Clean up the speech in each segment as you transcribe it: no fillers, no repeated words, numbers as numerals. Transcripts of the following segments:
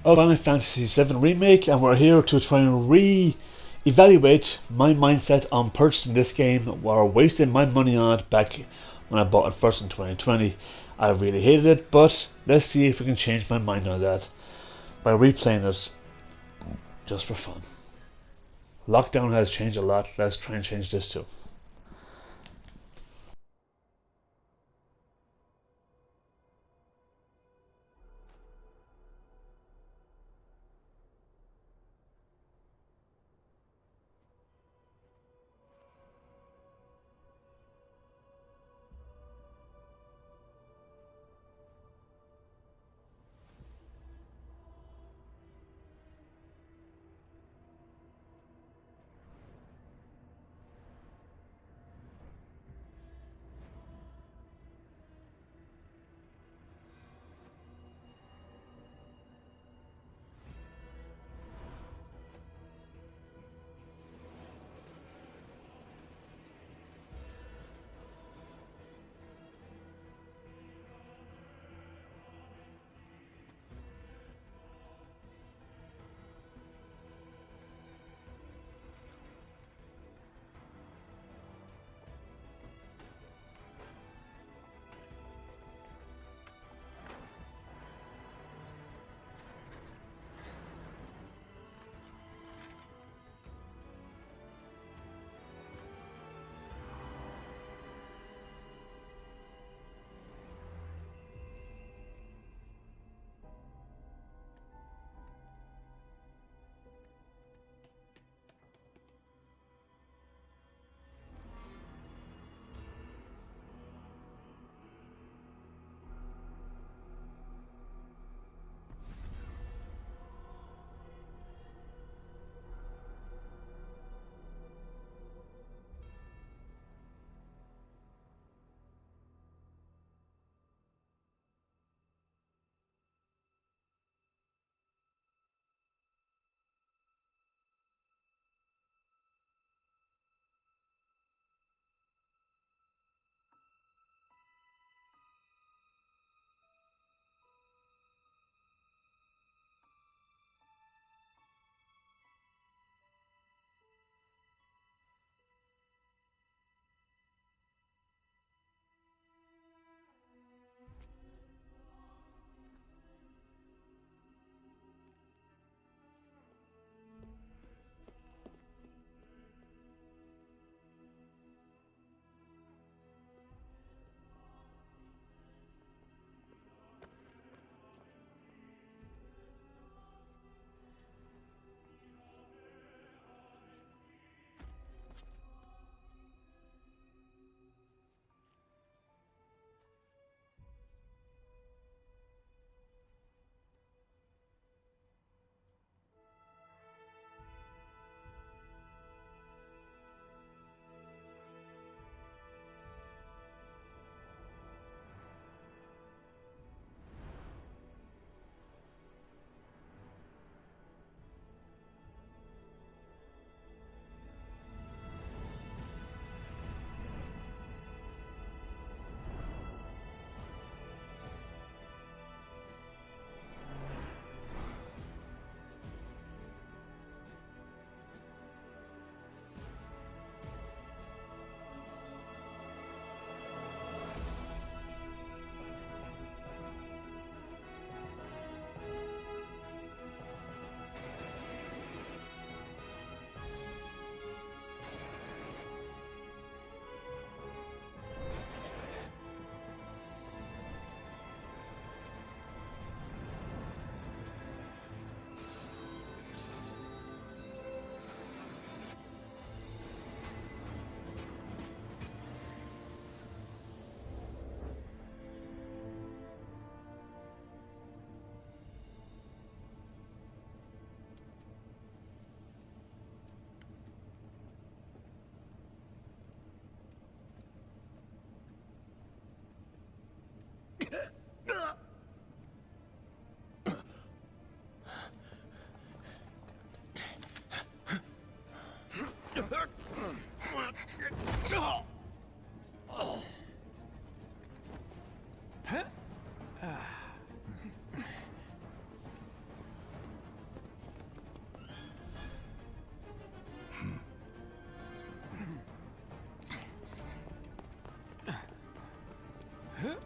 Final Fantasy VII Remake, and we're here to try and re-evaluate my mindset on purchasing this game or wasting my money on it back when I bought it first in 2020. I really hated it, but let's see if we can change my mind on that by replaying it just for fun. Lockdown has changed a lot, let's try and change this too.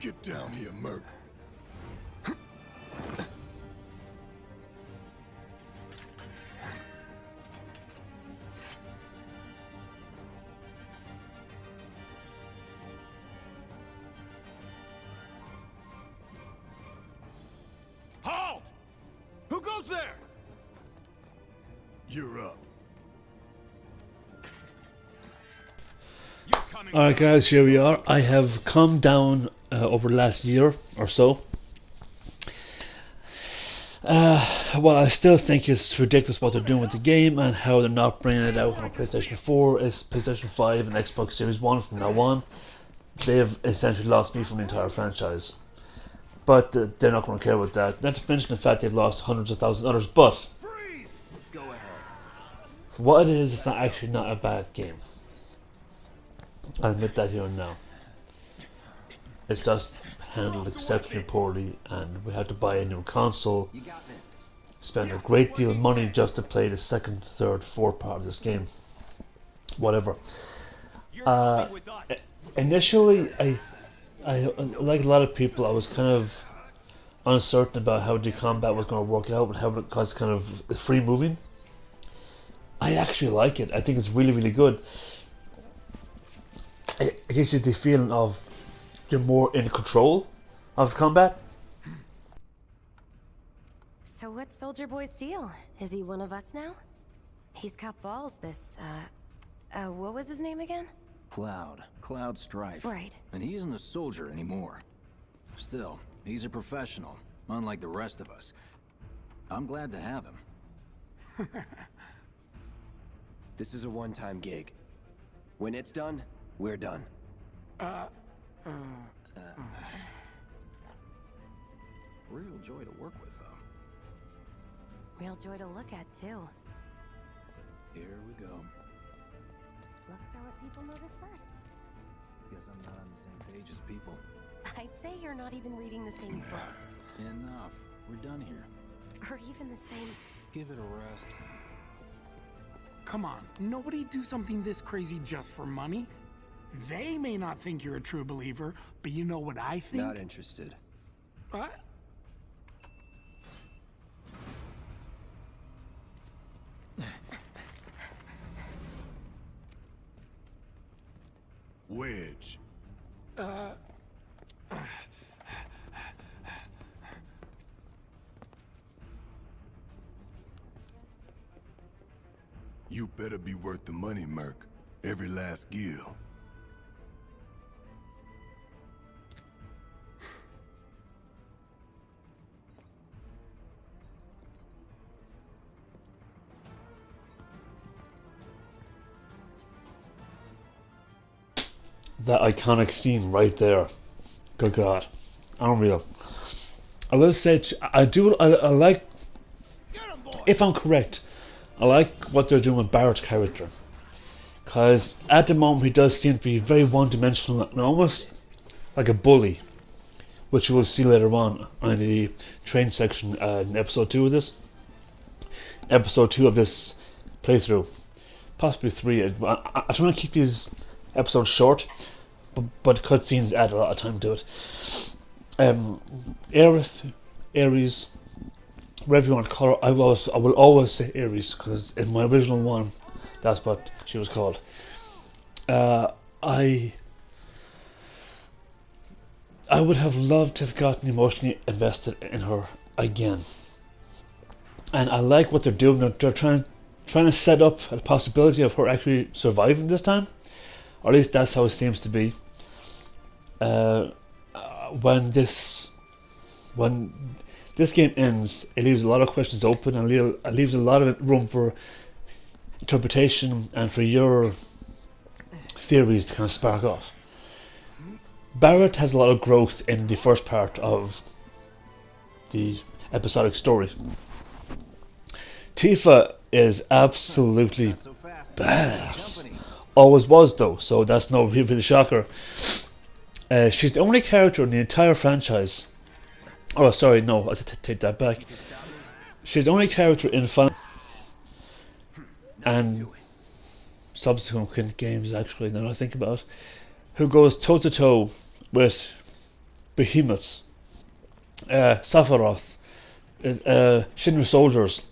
Get down here, Merc. Halt! Who goes there? You're up. Alright guys, here we are. I have calmed down over the last year or so. Well, I still think it's ridiculous what they're doing with the game and how they're not bringing it out on PlayStation 4, it's PlayStation 5 and Xbox Series 1 from now on. They've essentially lost me from the entire franchise. But they're not going to care about that. Not to mention the fact they've lost hundreds of thousands of others, but Freeze! Go ahead. for what it is, it's not actually not a bad game. I'll admit that here and now. It's just handled exceptionally poorly, and we had to buy a new console, You got this. spend a great deal of money just to play the second, third, fourth part of this game. Whatever. You're coming with us. Initially, I like a lot of people, I was kind of uncertain about how the combat was going to work out and how it was kind of free moving. I actually like it. I think it's really, really good. It gives you the feeling of you're more in control of the combat. So what's Soldier Boy's deal? Is he one of us now? He's got balls, this, what was his name again? Cloud Strife. Right. And he isn't a soldier anymore. Still, he's a professional, unlike the rest of us. I'm glad to have him. This is a one-time gig. When it's done, we're done. Real joy to work with, though. Real joy to look at, too. Here we go. Looks are what people notice first. Guess I'm not on the same page as people. I'd say you're not even reading the same book. Enough. We're done here. Or even the same... Give it a rest. Come on, nobody do something this crazy just for money. They may not think you're a true believer, but you know what I think? Not interested. What? Wedge. You better be worth the money, Merc. Every last gill. That iconic scene right there. Good God. Unreal. I will say, I like, if I'm correct, I like what they're doing with Barrett's character. Because at the moment he does seem to be very one-dimensional and almost like a bully. Which you will see later on in the train section in episode 2 of this. Episode 2 of this playthrough. Possibly 3. I try to keep these episodes short, but cutscenes add a lot of time to it. Ares, whatever you want to call her, I will always say Ares, because in my original one, that's what she was called. I would have loved to have gotten emotionally invested in her again. And I like what they're doing. They're trying to set up a possibility of her actually surviving this time. Or at least that's how it seems to be. When this game ends, it leaves a lot of questions open and leaves a lot of room for interpretation and for your theories to kind of spark off. Barrett has a lot of growth in the first part of the episodic story. Tifa is absolutely badass. Always was though, so that's no really shocker. She's the only character in the entire franchise. Oh, sorry, no, I take that back. She's the only character in Final and subsequent games, actually, now that I think about it, who goes toe to toe with behemoths, Sephiroth, Shinra soldiers,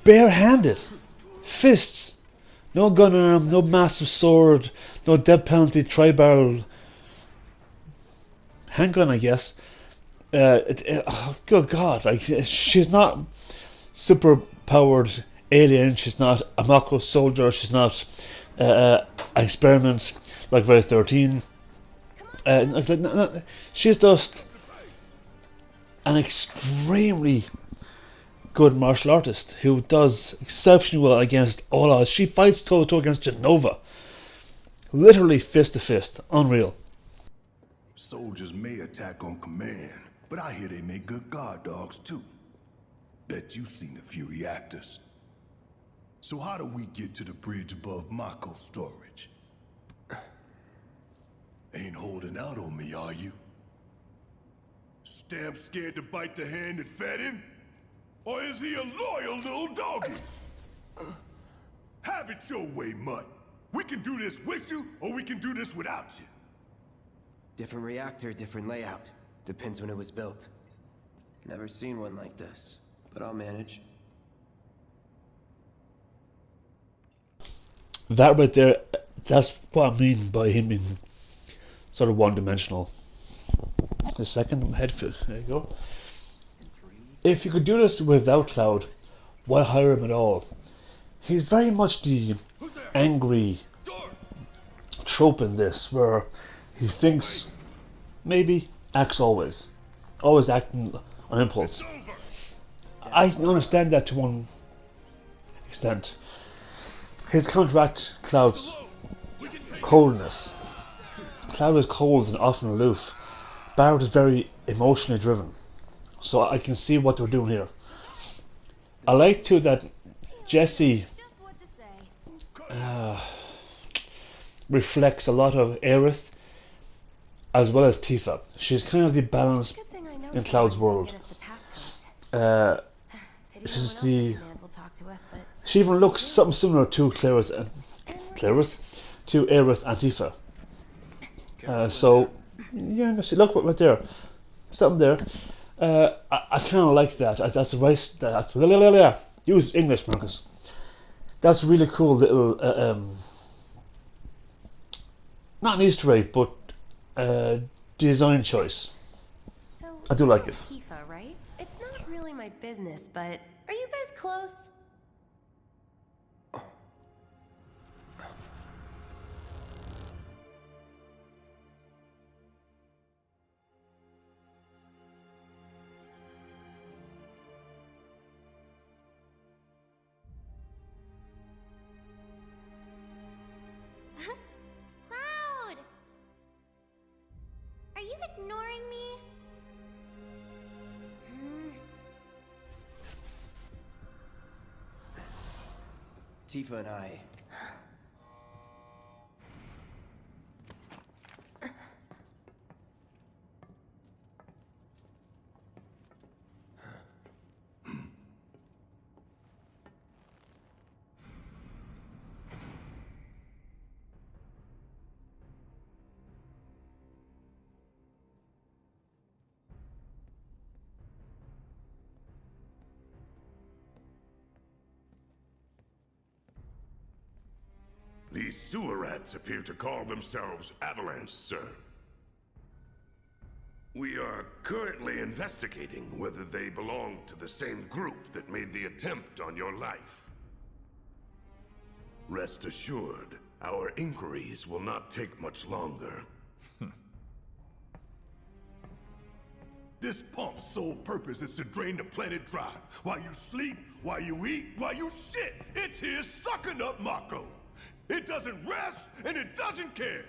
barehanded, fists, no gun arm, no massive sword, no death penalty tri-barrel handgun, I guess. Oh, good God! Like, she's not super powered alien. She's not a Mako soldier. She's not an experiment like Red 13. She's just an extremely good martial artist who does exceptionally well against all odds. She fights toe to toe against Genova, literally fist to fist. Unreal. Soldiers may attack on command, but I hear they make good guard dogs too. Bet you've seen a few reactors. So how do we get to the bridge above Mako storage? Ain't holding out on me, are you? Stamp scared to bite the hand that fed him? Or is he a loyal little doggy? Have it your way, Mutt. We can do this with you, or we can do this without you. Different reactor, different layout. Depends when it was built. Never seen one like this, but I'll manage. That right there, that's what I mean by him being sort of one-dimensional. The second headfield, there you go. If you could do this without Cloud, why hire him at all? He's very much the angry trope in this, where he thinks, maybe, acts always. Always acting on impulse. I can understand that to one extent. His counteract Cloud's coldness. Cloud is cold and often aloof. Barrett is very emotionally driven. So I can see what they're doing here. I like too that Jessie reflects a lot of Aerith as well as Tifa. She's kind of the balance in Cloud's world. She's the. She even looks something similar to Aerith and Tifa. So yeah, see, look right there, something there. I kind of like that. That's right. Use English, Marcus. That's a really cool little, not an Easter egg, but design choice. So, I do like it. Tifa, right? It's not really my business, but are you guys close? Cloud! Are you ignoring me? Tifa and I. These sewer rats appear to call themselves Avalanche, sir. We are currently investigating whether they belong to the same group that made the attempt on your life. Rest assured, our inquiries will not take much longer. This pump's sole purpose is to drain the planet dry. While you sleep, while you eat, while you shit, it's here sucking up Mako. It doesn't rest, and it doesn't care.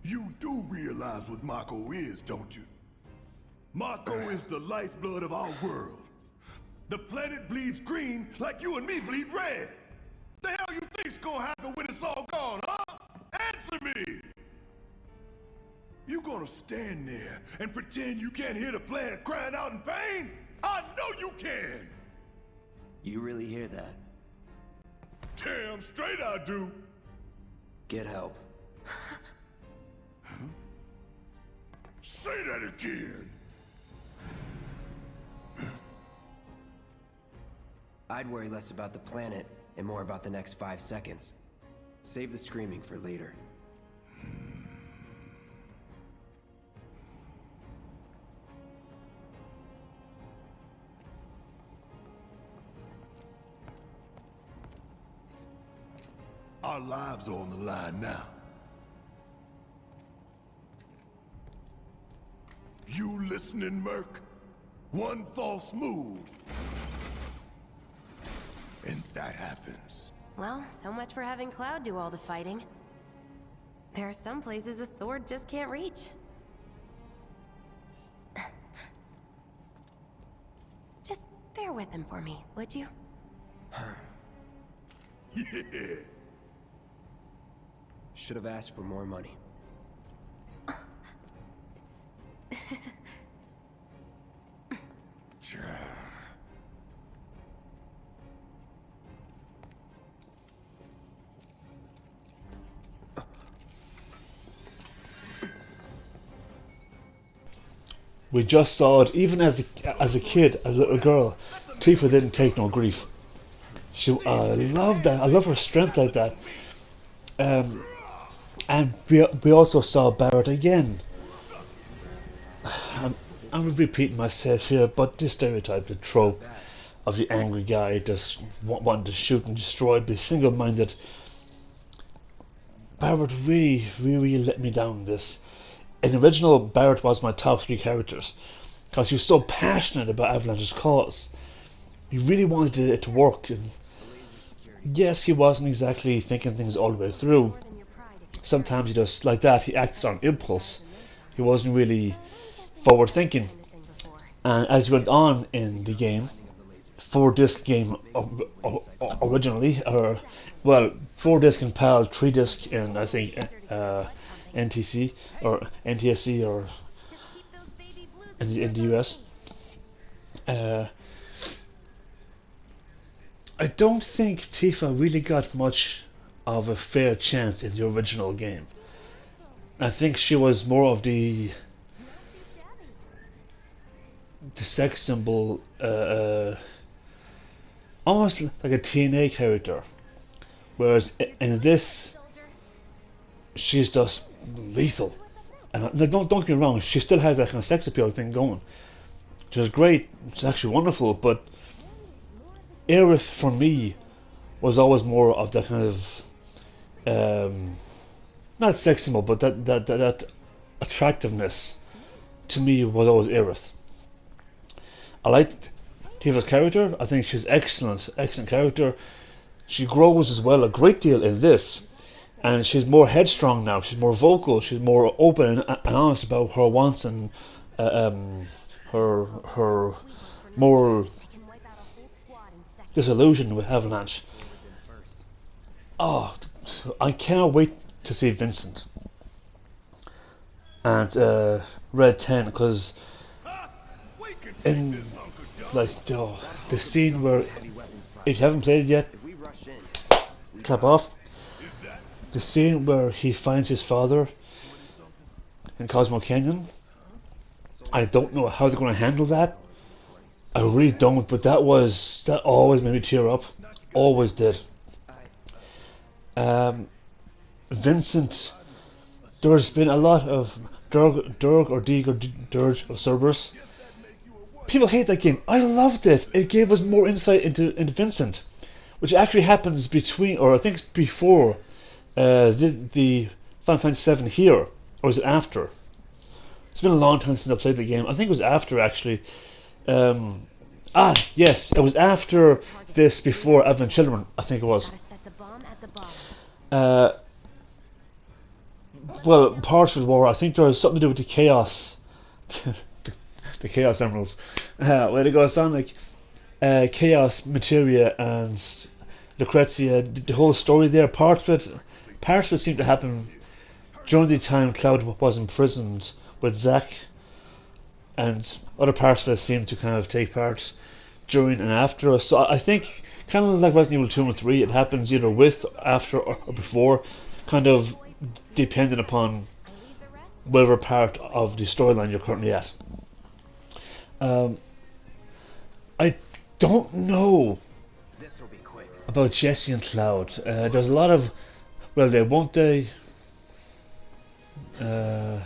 You do realize what Mako is, don't you? Mako is the lifeblood of our world. The planet bleeds green like you and me bleed red. The hell you think's gonna happen when it's all gone, huh? Answer me! You gonna stand there and pretend you can't hear the planet crying out in pain? I know you can! You really hear that? Damn straight I do! Get help. Say that again. I'd worry less about the planet and more about the next 5 seconds. Save the screaming for later. Our lives are on the line now. You listening, Merc? One false move, and that happens. Well, so much for having Cloud do all the fighting. There are some places a sword just can't reach. Just bear with him for me, would you? Yeah. Should have asked for more money. We just saw it. Even as a kid, as a little girl, Tifa didn't take no grief. I love that. I love her strength like that. And we also saw Barrett again. I'm repeating myself here, but this stereotype, the trope of the angry guy just wanting to shoot and destroy, be single-minded. Barrett really let me down in this. In the original, Barrett was my top 3 characters because he was so passionate about Avalanche's cause. He really wanted it to work, and yes, he wasn't exactly thinking things all the way through. Sometimes he just, like that, he acted on impulse. He wasn't really forward thinking. And as he went on in the game, 4-disc game originally, or well, 4-disc in PAL, 3-disc in I think NTC or NTSC or in the US. I don't think Tifa really got much of a fair chance in the original game. I think she was more of the sex symbol, almost like a TNA character, whereas in this she's just lethal. And don't get me wrong, she still has that kind of sex appeal thing going, which is great. It's actually wonderful, but Aerith for me was always more of that kind of not sex symbol, but that attractiveness to me was always Aerith. I liked Tifa's character. I think she's excellent character. She grows as well a great deal in this, and she's more headstrong now. She's more vocal. She's more open and honest about her wants and her more disillusion with Avalanche. Oh, I cannot wait to see Vincent and Red 10, because in like the scene where, if you haven't played it yet, clap off. The scene where he finds his father in Cosmo Canyon, I don't know how they're going to handle that. I really don't, but that always made me tear up. Always did. Vincent, there's been a lot of Dirge of Cerberus. People hate that game. I loved it. It gave us more insight into Vincent, which actually happens between, or I think it's before, the Final Fantasy VII here, or is it after? It's been a long time since I played the game. I think it was after, actually. Yes, it was after this, before Advent Children, I think it was. Well, part of the war, I think there was something to do with the Chaos, the Chaos Emeralds, where it goes on like Chaos, Materia, and Lucrezia. The whole story there, part of it seemed to happen during the time Cloud was imprisoned with Zack, and other parts of it seemed to kind of take part during and after. So I think, kind of like Resident Evil 2 and 3, it happens either with, after, or before, kind of depending upon whatever part of the storyline you're currently at. I don't know This'll be quick. about Jesse and Cloud. There's a lot of, well, they won't they. I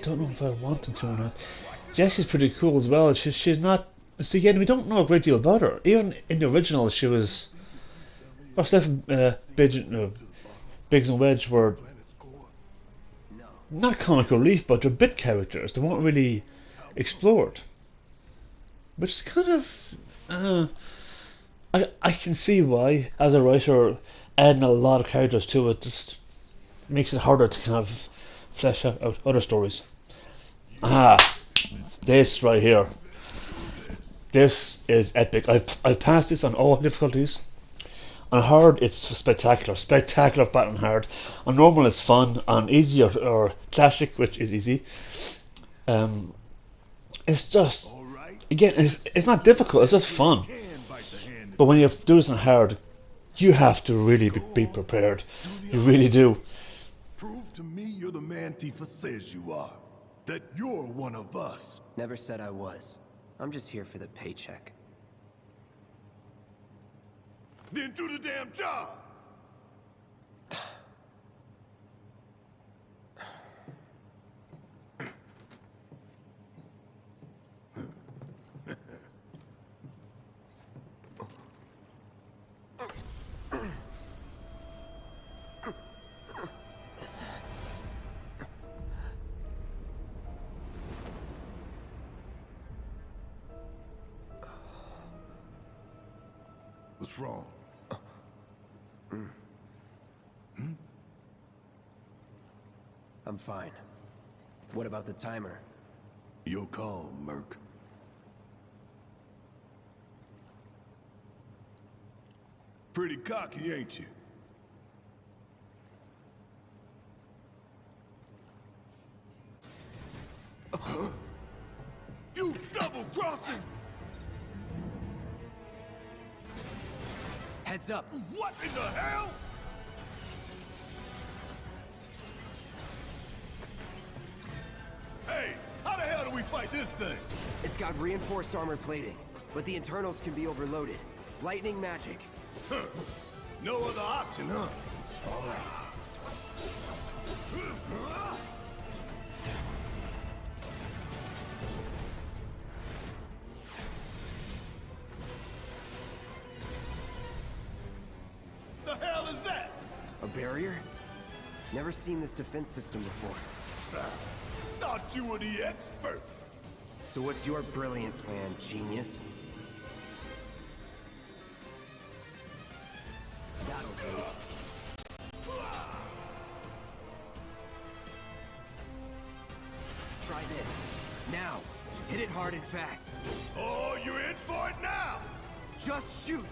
don't know if I want them to or not. Jesse's pretty cool as well. She's not. See, again, we don't know a great deal about her. Even in the original, she was. Or Steph, Biggs and Wedge were not comic relief, but they're bit characters. They weren't really explored, which is kind of. I can see why, as a writer, adding a lot of characters to it just makes it harder to kind of flesh out other stories. This right here. This is epic. I've passed this on all difficulties. On hard, it's spectacular. Spectacular battle on hard. On normal, it's fun. On easy or classic, which is easy, it's just, again, it's not difficult. It's just fun. But when you do this on hard, you have to really be prepared. You really do. Prove to me you're the man Tifa says you are. That you're one of us. Never said I was. I'm just here for the paycheck. Then do the damn job. What's wrong? I'm fine. What about the timer? Your call, Merc. Pretty cocky, ain't you? You double-crossing! Heads up! What in the hell? Hey, how the hell do we fight this thing? It's got reinforced armor plating, but the internals can be overloaded. Lightning magic. Huh. No other option, huh? The hell is that? A barrier? Never seen this defense system before. Sir, thought you were the expert. So what's your brilliant plan, genius? That'll do. Try this. Now. Hit it hard and fast. Oh, you're in for it now. Just shoot!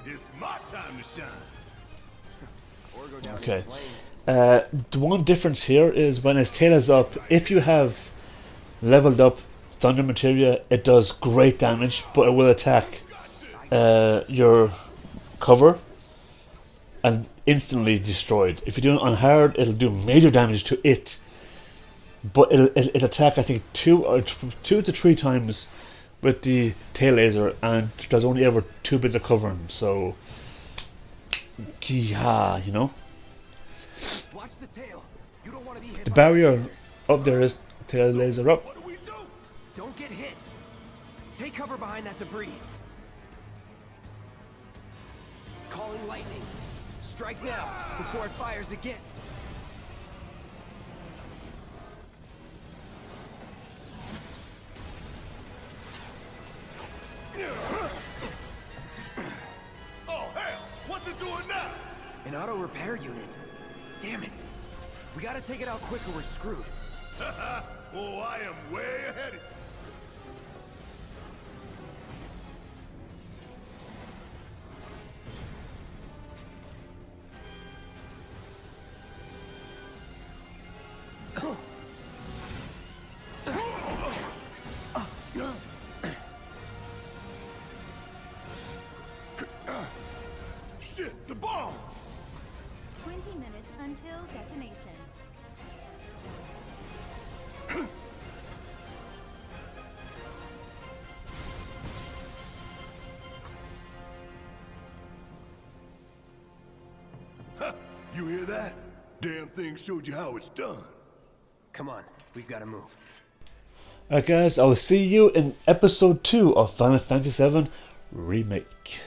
It's my time to shine. Or go down Okay. in flames. The one difference here is when its tail is up, if you have leveled up Thunder Materia, it does great damage, but it will attack your cover and instantly destroyed. If you do it on hard, it'll do major damage to it, but it'll attack, I think, two to three times with the tail laser, and there's only ever 2 bits of covering, so yeah, you know. Watch the tail. You don't want to be hit The by barrier up there is tail laser up. What do we do? Don't get hit. Take cover behind that debris. Calling lightning. Strike now before it fires again. Oh hell! What's it doing now? An auto repair unit. Damn it. We gotta take it out quick or we're screwed. Oh, I am way ahead of you. Shit, the bomb! 20 minutes You hear that? Damn thing showed you how it's done. Come on, we've got to move. Alright guys, I will see you in episode 2 of Final Fantasy VII Remake.